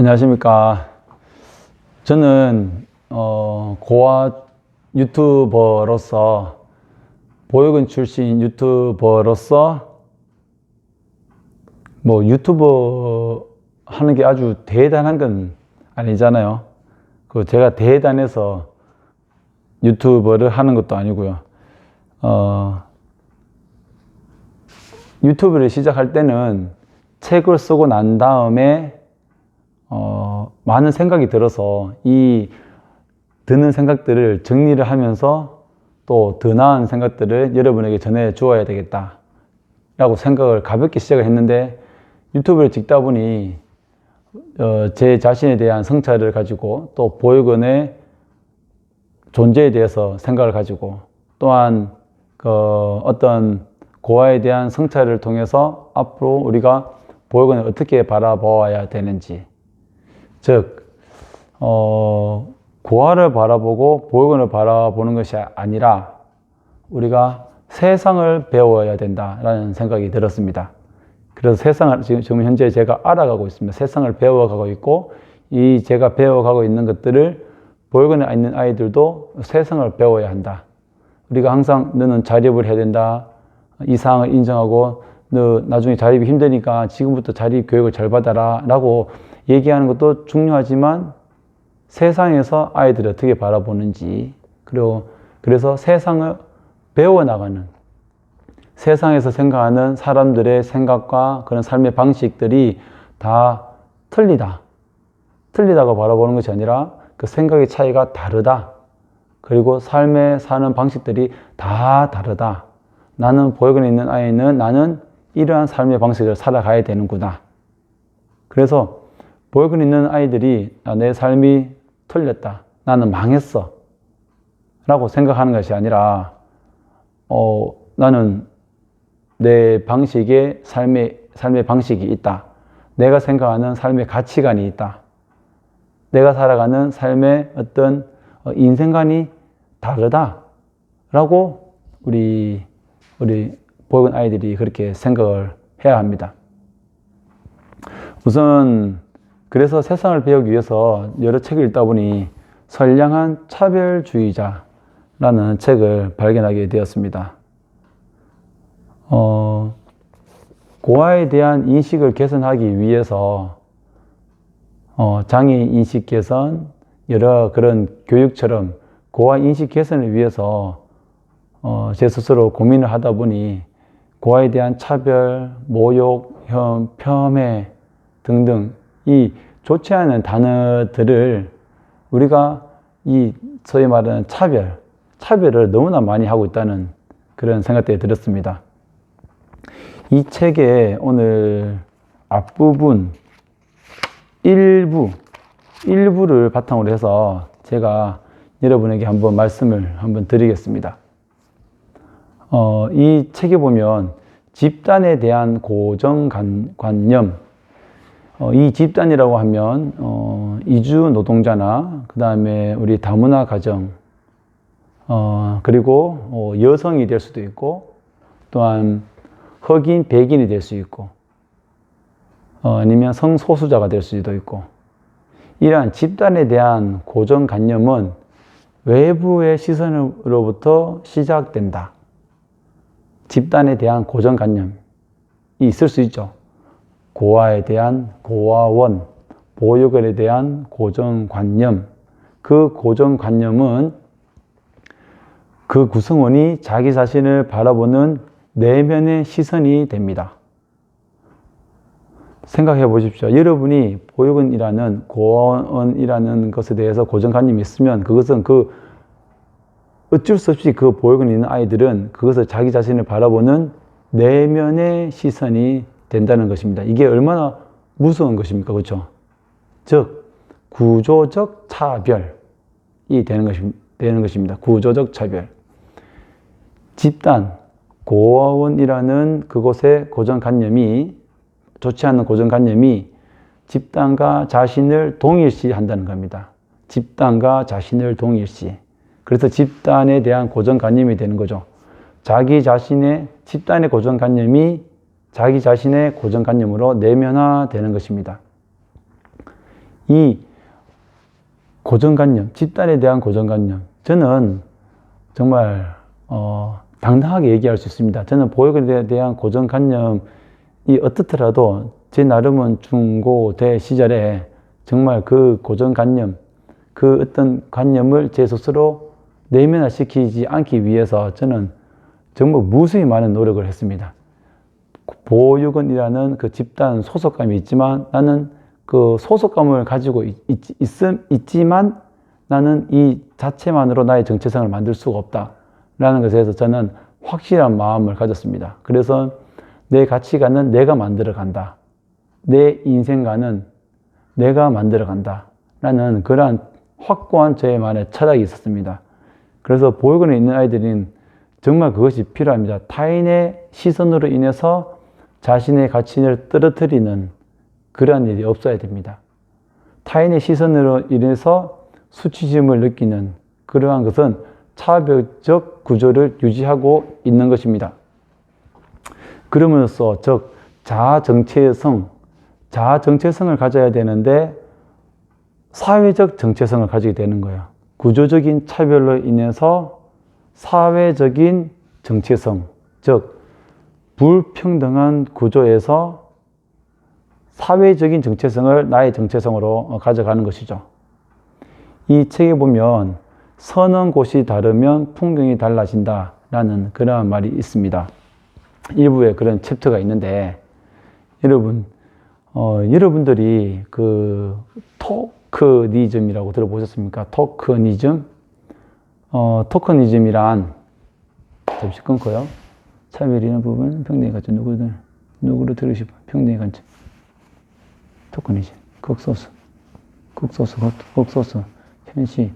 안녕하십니까. 저는 고아 유튜버로서, 보육원 출신 유튜버로서 유튜버 하는 게 아주 대단한 건 아니잖아요. 제가 대단해서 유튜버를 하는 것도 아니고요. 유튜브를 시작할 때는 책을 쓰고 난 다음에 많은 생각이 들어서 이 드는 생각들을 정리를 하면서 또 더 나은 생각들을 여러분에게 전해 주어야 되겠다 라고 생각을 가볍게 시작을 했는데, 유튜브를 찍다 보니 제 자신에 대한 성찰을 가지고, 또 보육원의 존재에 대해서 생각을 가지고, 또한 어떤 고아에 대한 성찰을 통해서 앞으로 우리가 보육원을 어떻게 바라보아야 되는지, 즉 고아를 바라보고 보육원을 바라보는 것이 아니라 우리가 세상을 배워야 된다라는 생각이 들었습니다. 그래서 세상을 지금 현재 제가 알아가고 있습니다. 세상을 배워가고 있고, 이 제가 배워가고 있는 것들을 보육원에 있는 아이들도 세상을 배워야 한다. 우리가 항상 너는 자립을 해야 된다, 이 사항을 인정하고 너 나중에 자립이 힘드니까 지금부터 자립 교육을 잘 받아라 라고 얘기하는 것도 중요하지만, 세상에서 아이들이 어떻게 바라보는지, 그리고 그래서 세상을 배워나가는, 세상에서 생각하는 사람들의 생각과 그런 삶의 방식들이 다 틀리다고 바라보는 것이 아니라 그 생각의 차이가 다르다. 그리고 삶에 사는 방식들이 다 다르다. 나는 보육원에 있는 아이는 나는 이러한 삶의 방식을 살아가야 되는구나. 그래서 보육원에 있는 아이들이 내 삶이 틀렸다, 나는 망했어 라고 생각하는 것이 아니라 나는 내 방식의 삶의 방식이 있다. 내가 생각하는 삶의 가치관이 있다. 내가 살아가는 삶의 어떤 인생관이 다르다 라고 우리 보육원 아이들이 그렇게 생각을 해야 합니다. 우선 그래서 세상을 배우기 위해서 여러 책을 읽다 보니 선량한 차별주의자라는 책을 발견하게 되었습니다. 고아에 대한 인식을 개선하기 위해서 장애인 인식 개선, 여러 그런 교육처럼 고아 인식 개선을 위해서 제 스스로 고민을 하다 보니 고아에 대한 차별, 모욕, 폄훼 등등 이 좋지 않은 단어들을 우리가 이 소위 말하는 차별을 너무나 많이 하고 있다는 그런 생각들이 들었습니다. 이 책의 오늘 앞부분 일부를 바탕으로 해서 제가 여러분에게 한번 말씀을 드리겠습니다. 이 책에 보면 집단에 대한 고정관념, 이 집단이라고 하면 이주 노동자나 그 다음에 우리 다문화 가정, 그리고 여성이 될 수도 있고, 또한 흑인, 백인이 될 수 있고, 아니면 성소수자가 될 수도 있고, 이러한 집단에 대한 고정관념은 외부의 시선으로부터 시작된다. 집단에 대한 고정관념이 있을 수 있죠. 고아에 대한 고아원, 보육원에 대한 고정관념, 그 고정관념은 그 구성원이 자기 자신을 바라보는 내면의 시선이 됩니다. 생각해 보십시오. 여러분이 보육원이라는 고아원이라는 것에 대해서 고정관념이 있으면 그것은 어쩔 수 없이 그 보육원에 있는 아이들은 그것을 자기 자신을 바라보는 내면의 시선이 된다는 것입니다. 이게 얼마나 무서운 것입니까? 그렇죠? 즉 구조적 차별이 되는 것입니다. 구조적 차별. 집단, 고아원이라는 그곳의 고정관념이, 좋지 않은 고정관념이 집단과 자신을 동일시한다는 겁니다. 집단과 자신을 동일시. 그래서 집단에 대한 고정관념이 되는 거죠. 집단의 고정관념이 자기 자신의 고정관념으로 내면화되는 것입니다. 이 고정관념, 집단에 대한 고정관념, 저는 정말 당당하게 얘기할 수 있습니다. 저는 보육원에 대한 고정관념이 어떻더라도 제 나름은 중고 대 시절에 정말 그 고정관념, 그 어떤 관념을 제 스스로 내면화시키지 않기 위해서 저는 정말 무수히 많은 노력을 했습니다. 보육원이라는 그 집단 소속감이 있지만 나는 그 소속감을 가지고 있지만 나는 이 자체만으로 나의 정체성을 만들 수가 없다라는 것에 대해서 저는 확실한 마음을 가졌습니다. 그래서 내 가치관은 내가 만들어 간다. 내 인생관은 내가 만들어 간다. 라는 그러한 확고한 저의만의 철학이 있었습니다. 그래서 보육원에 있는 아이들은 정말 그것이 필요합니다. 타인의 시선으로 인해서 자신의 가치를 떨어뜨리는 그러한 일이 없어야 됩니다. 타인의 시선으로 인해서 수치심을 느끼는 그러한 것은 차별적 구조를 유지하고 있는 것입니다. 그러면서 즉 자아정체성을 가져야 되는데 사회적 정체성을 가지게 되는 거예요. 구조적인 차별로 인해서 사회적인 정체성, 즉 불평등한 구조에서 사회적인 정체성을 나의 정체성으로 가져가는 것이죠. 이 책에 보면 서는 곳이 다르면 풍경이 달라진다 라는 그러한 말이 있습니다. 일부에 그런 챕터가 있는데 여러분들이 그 토크니즘이라고 들어보셨습니까? 토크니즘? 토크니즘이란 잠시 끊고요. 차별이나 부분, 평등의 가치, 누구를 들으시고 평등의 가치. 토크니즘, 극소수, 현시,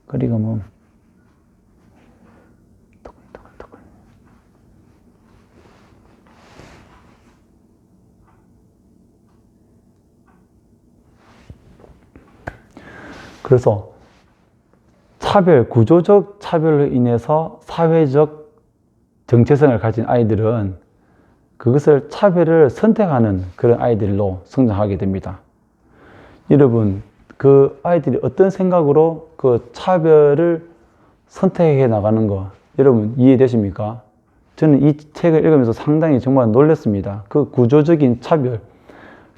거리가 몸. 토큰. 그래서 구조적 차별로 인해서 사회적 정체성을 가진 아이들은 그것을 차별을 선택하는 그런 아이들로 성장하게 됩니다. 여러분, 그 아이들이 어떤 생각으로 그 차별을 선택해 나가는 거 여러분 이해되십니까? 저는 이 책을 읽으면서 상당히 정말 놀랐습니다. 그 구조적인 차별,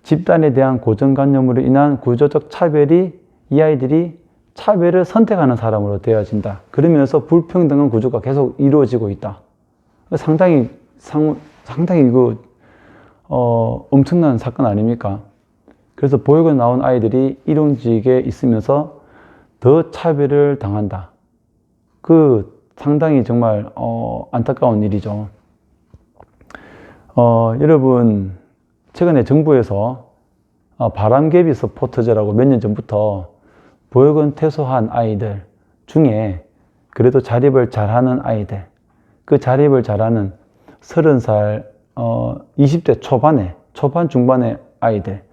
집단에 대한 고정관념으로 인한 구조적 차별이 이 아이들이 차별을 선택하는 사람으로 되어진다. 그러면서 불평등한 구조가 계속 이루어지고 있다. 상당히 이거 엄청난 사건 아닙니까? 그래서 보육원에 나온 아이들이 일용직에 있으면서 더 차별을 당한다. 그 상당히 정말 안타까운 일이죠. 여러분 최근에 정부에서 바람개비 서포터즈라고 몇 년 전부터 보육원 퇴소한 아이들 중에 그래도 자립을 잘하는 아이들, 그 자립을 잘하는 30살 20대 초반 중반의 아이들,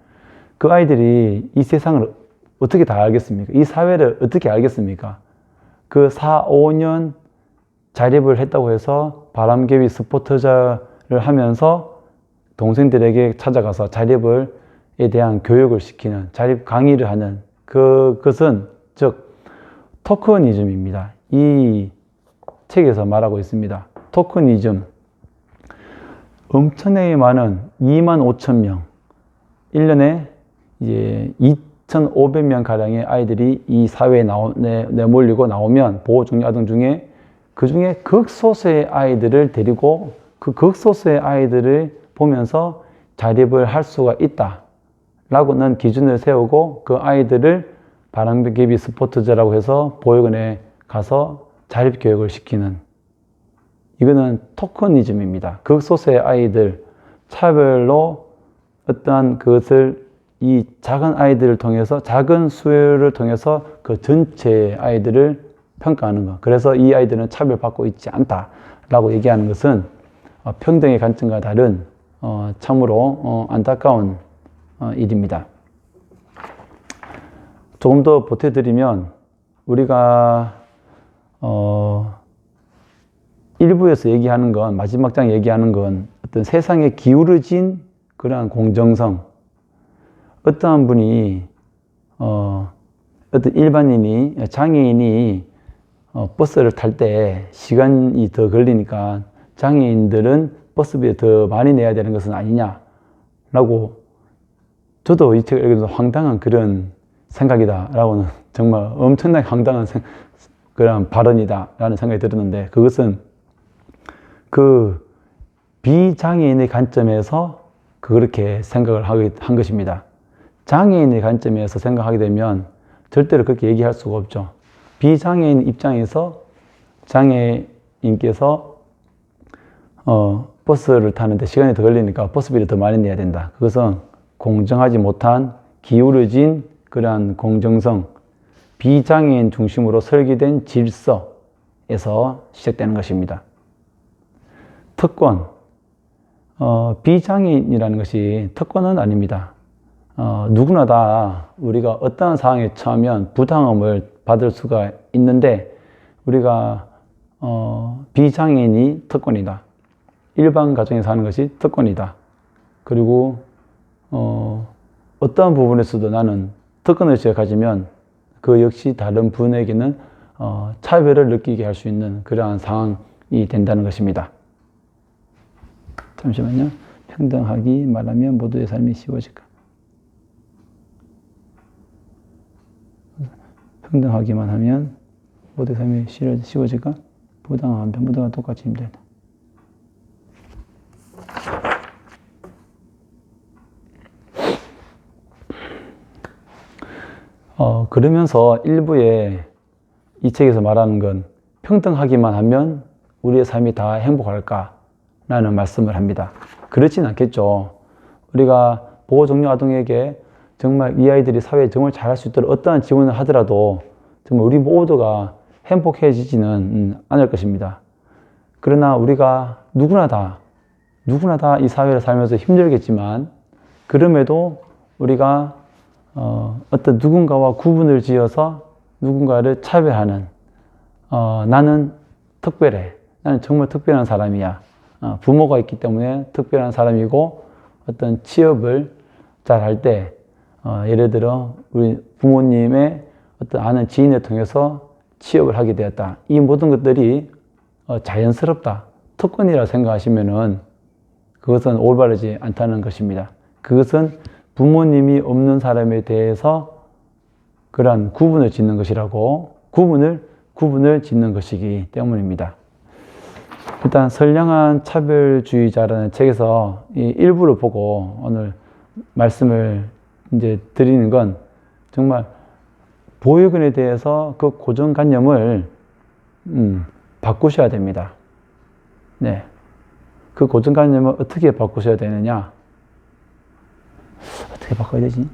그 아이들이 이 세상을 어떻게 다 알겠습니까? 이 사회를 어떻게 알겠습니까? 그 4, 5년 자립을 했다고 해서 바람개비 스포츠자를 하면서 동생들에게 찾아가서 자립에 대한 교육을 시키는, 자립 강의를 하는 그것은 즉 토크니즘입니다. 이 책에서 말하고 있습니다. 토크니즘. 엄청나게 많은 25,000명, 1년에 이제 2,500명 가량의 아이들이 이 사회에 내몰리고 나오면 보호종료 아동 중에 그 중에 극소수의 아이들을 데리고 그 극소수의 아이들을 보면서 자립을 할 수가 있다 라고는 기준을 세우고 그 아이들을 바람개비 스포츠자라고 해서 보육원에 가서 자립교육을 시키는, 이거는 토크니즘입니다. 극소수의 아이들, 차별로 어떠한 그것을 이 작은 아이들을 통해서, 작은 수요를 통해서 그 전체 아이들을 평가하는 것. 그래서 이 아이들은 차별받고 있지 않다라고 얘기하는 것은 평등의 관점과 다른 참으로 안타까운 일입니다. 조금 더 보태드리면 우리가 1부에서 얘기하는 건, 마지막 장 얘기하는 건 어떤 세상에 기울어진 그러한 공정성, 어떠한 분이 어떤 일반인이, 장애인이 버스를 탈 때 시간이 더 걸리니까 장애인들은 버스비에 더 많이 내야 되는 것은 아니냐라고 저도 이 책을 읽으면서 황당한 그런 생각이다라고는 정말 엄청나게 황당한 그런 발언이다라는 생각이 들었는데 그것은 그 비장애인의 관점에서 그렇게 생각을 한 것입니다. 장애인의 관점에서 생각하게 되면 절대로 그렇게 얘기할 수가 없죠. 비장애인 입장에서 장애인께서 버스를 타는데 시간이 더 걸리니까 버스비를 더 많이 내야 된다. 그것은 공정하지 못한 기울어진 그러한 공정성, 비장애인 중심으로 설계된 질서에서 시작되는 것입니다. 특권, 비장애인이라는 것이 특권은 아닙니다. 누구나 다 우리가 어떠한 상황에 처하면 부당함을 받을 수가 있는데 우리가 비장애인이 특권이다. 일반 가정에서 하는 것이 특권이다. 그리고 어떠한 부분에서도 나는 특권의식을 가지면 그 역시 다른 분에게는 차별을 느끼게 할 수 있는 그러한 상황이 된다는 것입니다. 잠시만요. 평등하기 말하면 모두의 삶이 쉬워질까? 평등하기만 하면 모두의 삶이 쉬워질까? 부당하면 모두가 똑같이 힘들다. 그러면서 일부에 이 책에서 말하는 건 평등하기만 하면 우리의 삶이 다 행복할까? 라는 말씀을 합니다. 그렇진 않겠죠. 우리가 보호종료 아동에게 정말 이 아이들이 사회에 정말 잘할 수 있도록 어떠한 지원을 하더라도 정말 우리 모두가 행복해지지는 않을 것입니다. 그러나 우리가 누구나 다 이 사회를 살면서 힘들겠지만 그럼에도 우리가 어떤 누군가와 구분을 지어서 누군가를 차별하는 나는 특별해. 나는 정말 특별한 사람이야. 부모가 있기 때문에 특별한 사람이고 어떤 취업을 잘 할 때 예를 들어 우리 부모님의 어떤 아는 지인을 통해서 취업을 하게 되었다. 이 모든 것들이 자연스럽다. 특권이라 생각하시면은 그것은 올바르지 않다는 것입니다. 그것은 부모님이 없는 사람에 대해서 그러한 구분을 짓는 것이라고 구분을 짓는 것이기 때문입니다. 일단 선량한 차별주의자라는 책에서 이 일부를 보고 오늘 말씀을 이제 드리는 건 정말 보육원에 대해서 그 고정관념을 바꾸셔야 됩니다. 네, 그 고정관념을 어떻게 바꾸셔야 되느냐? 어떻게 바꿔야 되지?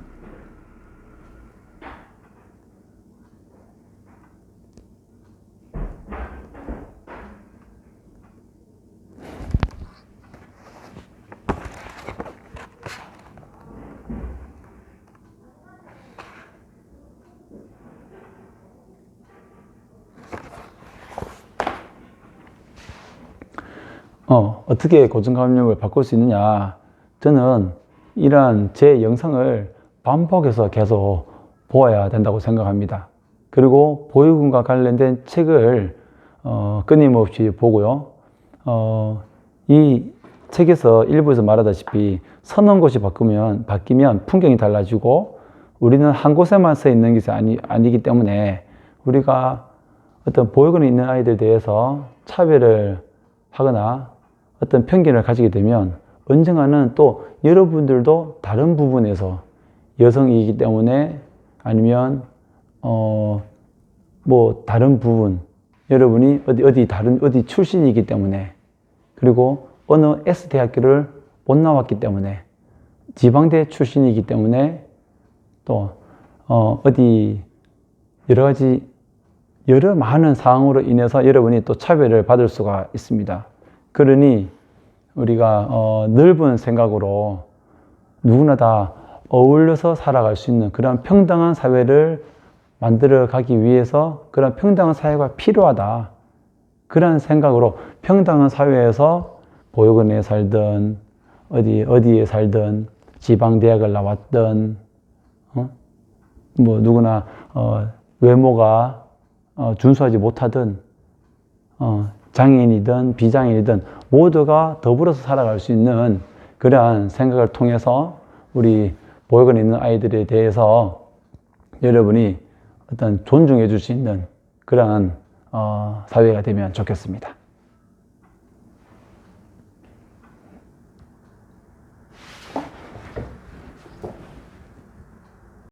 어떻게 고정관념을 바꿀 수 있느냐? 저는 이러한 제 영상을 반복해서 계속 보아야 된다고 생각합니다. 그리고 보육원과 관련된 책을 끊임없이 보고요. 이 책에서 일부에서 말하다시피 서는 곳이 바뀌면 풍경이 달라지고 우리는 한 곳에만 서 있는 것이 아니기 때문에 우리가 어떤 보육원에 있는 아이들에 대해서 차별을 하거나 어떤 편견을 가지게 되면 언젠가는 또 여러분들도 다른 부분에서 여성이기 때문에 아니면 뭐 다른 부분 여러분이 어디 출신이기 때문에 그리고 어느 S대학교를 못 나왔기 때문에 지방대 출신이기 때문에 또 어디 여러 많은 상황으로 인해서 여러분이 또 차별을 받을 수가 있습니다. 그러니 우리가 넓은 생각으로 누구나 다 어울려서 살아갈 수 있는 그런 평등한 사회를 만들어 가기 위해서 그런 평등한 사회가 필요하다. 그런 생각으로 평등한 사회에서 보육원에 살든 어디에 살든 지방대학을 나왔든 뭐 누구나 외모가 준수하지 못하든 장애인이든 비장애인이든 모두가 더불어서 살아갈 수 있는 그러한 생각을 통해서 우리 보육원에 있는 아이들에 대해서 여러분이 어떤 존중해 줄 수 있는 그러한 사회가 되면 좋겠습니다.